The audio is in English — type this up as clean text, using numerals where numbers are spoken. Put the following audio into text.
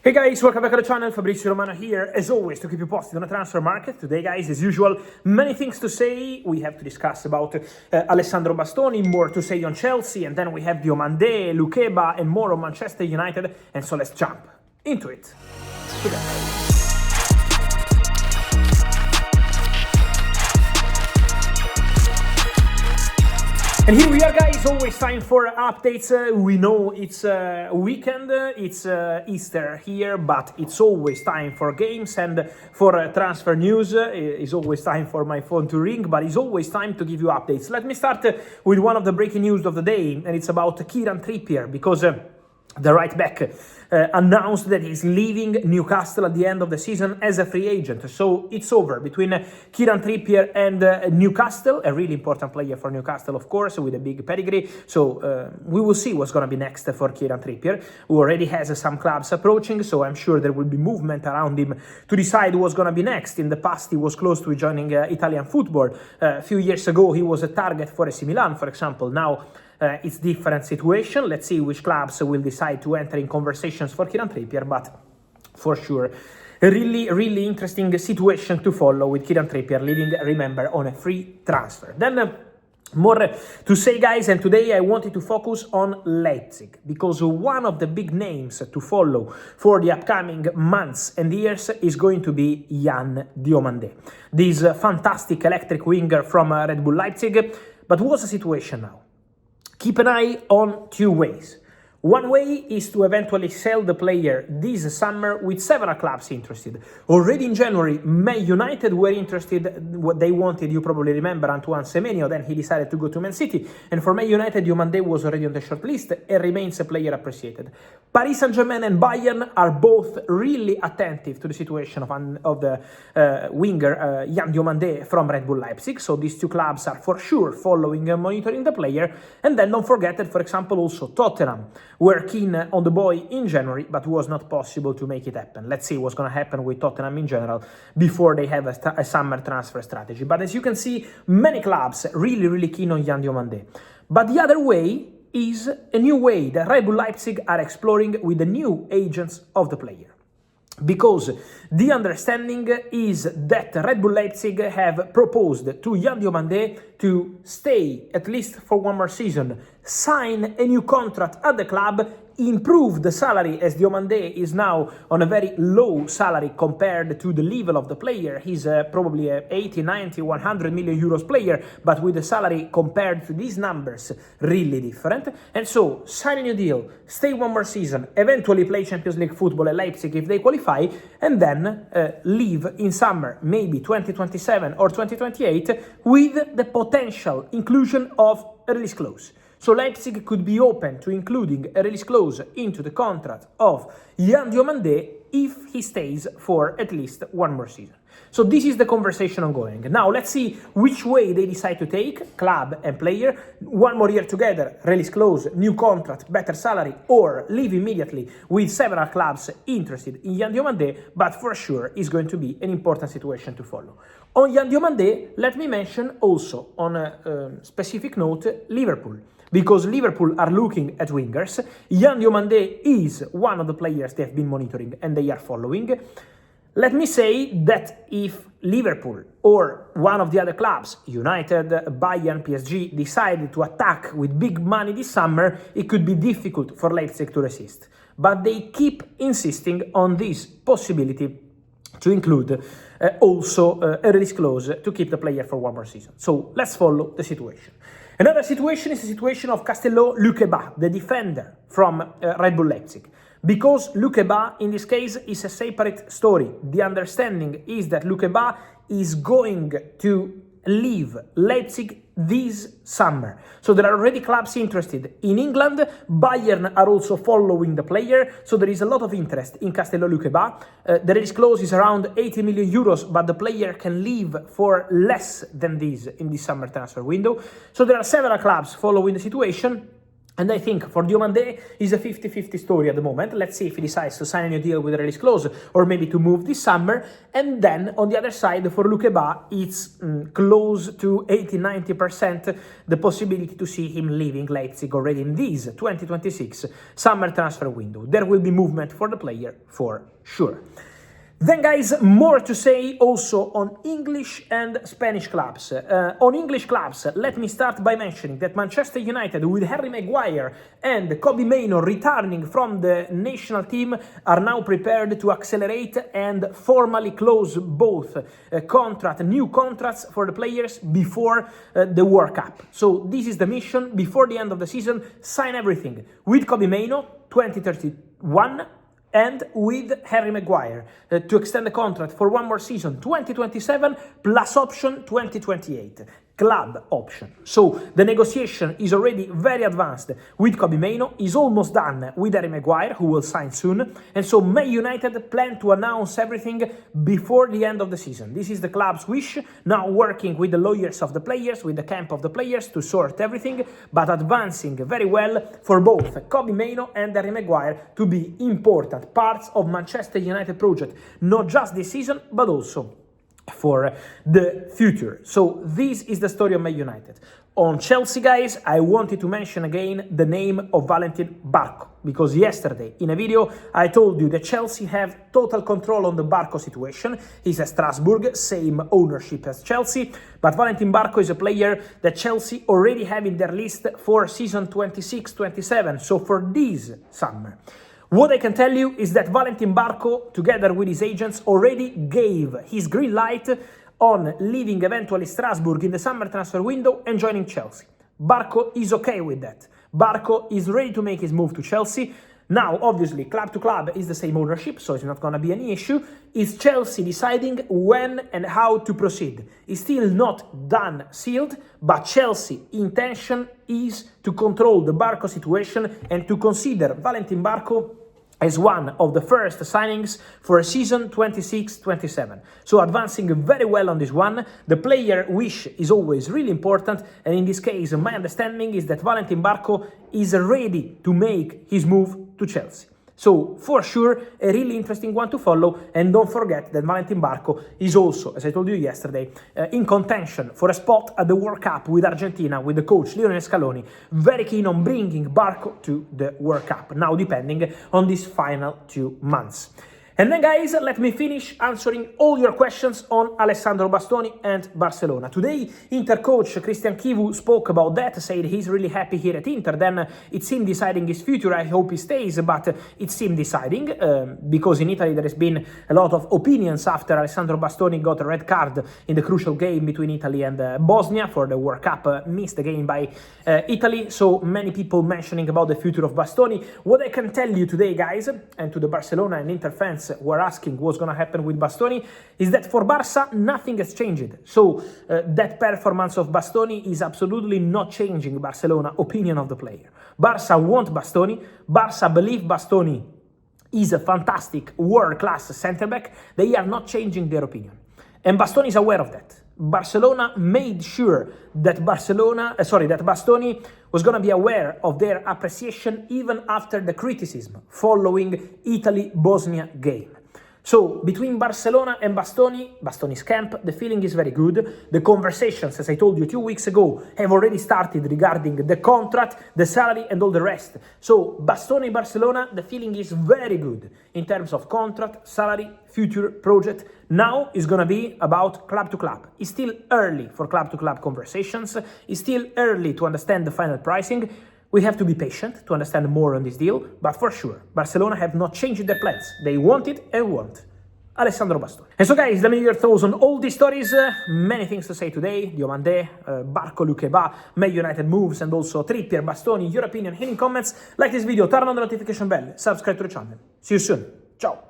Hey guys, welcome back to the channel. Fabrizio Romano here, as always, to keep you posted on the transfer market. Today, guys, as usual, many things to say. We have to discuss about Alessandro Bastoni, more to say on Chelsea, and then we have Diomande, Lukeba, and more on Manchester United. And so let's jump into it together. And here we are, guys, always time for updates. We know it's weekend, it's Easter here, but it's always time for games and for transfer news. It's always time for my phone to ring, but it's always time to give you updates. Let me start with one of the breaking news of the day, and it's about Kieran Trippier, because the right back announced that he's leaving Newcastle at the end of the season as a free agent. So it's over between Kieran Trippier and Newcastle, a really important player for Newcastle, of course, with a big pedigree. So we will see what's going to be next for Kieran Trippier, who already has some clubs approaching. So I'm sure there will be movement around him to decide what's going to be next. In the past, he was close to joining Italian football. A few years ago, he was a target for AC Milan, for example. Now, it's different situation. Let's see which clubs will decide to enter in conversations for Kieran Trippier, but for sure, a really interesting situation to follow with Kieran Trippier leaving, remember, on a free transfer. Then more to say, guys, and today I wanted to focus on Leipzig, because one of the big names to follow for the upcoming months and years is going to be Yann Diomande, this fantastic electric winger from Red Bull Leipzig. But what's the situation now? Keep an eye on two ways. One way is to eventually sell the player this summer with several clubs interested. Already in January, Man United were interested. What they wanted, you probably remember, Antoine Semenyo. Then he decided to go to Man City. And for Man United, Diomande was already on the short list and remains a player appreciated. Paris Saint-Germain and Bayern are both really attentive to the situation of the winger Yann Diomande from Red Bull Leipzig. So these two clubs are for sure following and monitoring the player. And then don't forget that, for example, also Tottenham were keen on the boy in January, but was not possible to make it happen. Let's see what's going to happen with Tottenham in general before they have a summer transfer strategy. But as you can see, many clubs really keen on Yann Diomande. But the other way is a new way that Red Bull Leipzig are exploring with the new agents of the player. Because the understanding is that Red Bull Leipzig have proposed to Yann Diomande to stay at least for one more season, sign a new contract at the club, improve the salary, as Diomande is now on a very low salary compared to the level of the player. He's probably a 80, 90, 100 million euros player, but with the salary compared to these numbers, really different. And so, sign a new deal, stay one more season, eventually play Champions League football at Leipzig if they qualify, and then leave in summer, maybe 2027 or 2028, with the potential inclusion of a release clause. So Leipzig could be open to including a release clause into the contract of Yann Diomande if he stays for at least one more season. So this is the conversation ongoing. Now let's see which way they decide to take, club and player. One more year together, release clause, new contract, better salary, or leave immediately with several clubs interested in Yann Diomande, but for sure is going to be an important situation to follow. On Yann Diomande, let me mention also on a specific note, Liverpool. Because Liverpool are looking at wingers. Yann Diomande is one of the players they have been monitoring and they are following. Let me say that if Liverpool or one of the other clubs, United, Bayern, PSG, decide to attack with big money this summer, it could be difficult for Leipzig to resist. But they keep insisting on this possibility to include also a release clause to keep the player for one more season. So let's follow the situation. Another situation is the situation of Castello Lukeba, the defender from Red Bull Leipzig. Because Lukeba, in this case, is a separate story. The understanding is that Lukeba is going to leave Leipzig this summer. So there are already clubs interested in England. Bayern are also following the player. So there is a lot of interest in Castello Lukeba. The release clause is around 80 million euros, but the player can leave for less than this in the summer transfer window. So there are several clubs following the situation. And I think for Diomande, it's a 50-50 story at the moment. Let's see if he decides to sign a new deal with a release clause or maybe to move this summer. And then on the other side, for Lukeba, it's close to 80-90% the possibility to see him leaving Leipzig already in this 2026 summer transfer window. There will be movement for the player for sure. Then guys, more to say also on English and Spanish clubs. On English clubs, let me start by mentioning that Manchester United with Harry Maguire and Kobbie Mainoo returning from the national team are now prepared to accelerate and formally close both new contracts for the players before the World Cup. So this is the mission before the end of the season, sign everything with Kobbie Mainoo 2031 and with Harry Maguire to extend the contract for one more season, 2027, plus option 2028, club option. So the negotiation is already very advanced with Kobbie Mainoo, is almost done with Harry Maguire, who will sign soon, and so Man United plan to announce everything before the end of the season. This is the club's wish, now working with the lawyers of the players, with the camp of the players to sort everything, but advancing very well for both Kobbie Mainoo and Harry Maguire to be important parts of Manchester United project, not just this season, but also for the future. So this is the story of Man United. On Chelsea, guys, I wanted to mention again the name of Valentín Barco, because yesterday in a video I told you that Chelsea have total control on the Barco situation. He's at Strasbourg, same ownership as Chelsea, but Valentín Barco is a player that Chelsea already have in their list for season 26-27, so for this summer. What I can tell you is that Valentín Barco, together with his agents, already gave his green light on leaving eventually Strasbourg in the summer transfer window and joining Chelsea. Barco is okay with that. Barco is ready to make his move to Chelsea. Now, obviously, club to club is the same ownership, so it's not going to be any issue. Is Chelsea deciding when and how to proceed? It's still not done, sealed, but Chelsea's intention is to control the Barco situation and to consider Valentín Barco as one of the first signings for a season 26-27. So advancing very well on this one. The player wish is always really important, and in this case, my understanding is that Valentín Barco is ready to make his move to Chelsea. So, for sure, a really interesting one to follow, and don't forget that Valentín Barco is also, as I told you yesterday, in contention for a spot at the World Cup with Argentina, with the coach Lionel Scaloni, very keen on bringing Barco to the World Cup, now depending on these final 2 months. And then, guys, let me finish answering all your questions on Alessandro Bastoni and Barcelona. Today, Inter coach Christian Chivu spoke about that, said he's really happy here at Inter. Then it's him deciding his future. I hope he stays, but it's him deciding, because in Italy there has been a lot of opinions after Alessandro Bastoni got a red card in the crucial game between Italy and Bosnia for the World Cup, missed the game by Italy. So many people mentioning about the future of Bastoni. What I can tell you today, guys, and to the Barcelona and Inter fans were asking what's going to happen with Bastoni, is that for Barca nothing has changed. So that performance of Bastoni is absolutely not changing Barcelona opinion of the player. Barca want Bastoni. Barca believe Bastoni is a fantastic world-class centre-back. They are not changing their opinion, and Bastoni is aware of that. Barcelona made sure that Bastoni was going to be aware of their appreciation even after the criticism following Italy-Bosnia game. So, between Barcelona and Bastoni's camp, the feeling is very good. The conversations, as I told you 2 weeks ago, have already started regarding the contract, the salary, and all the rest. So, Bastoni Barcelona, the feeling is very good in terms of contract, salary, future project. Now it's going to be about club to club. It's still early for club to club conversations. It's still early to understand the final pricing. We have to be patient to understand more on this deal, but for sure, Barcelona have not changed their plans. They want it and want Alessandro Bastoni. And so, guys, let me know your thoughts on all these stories. Many things to say today. Diomande, Barco, Lukeba, Man United moves, and also Trippier, Bastoni. Your opinion here in comments. Like this video, turn on the notification bell, subscribe to the channel. See you soon. Ciao.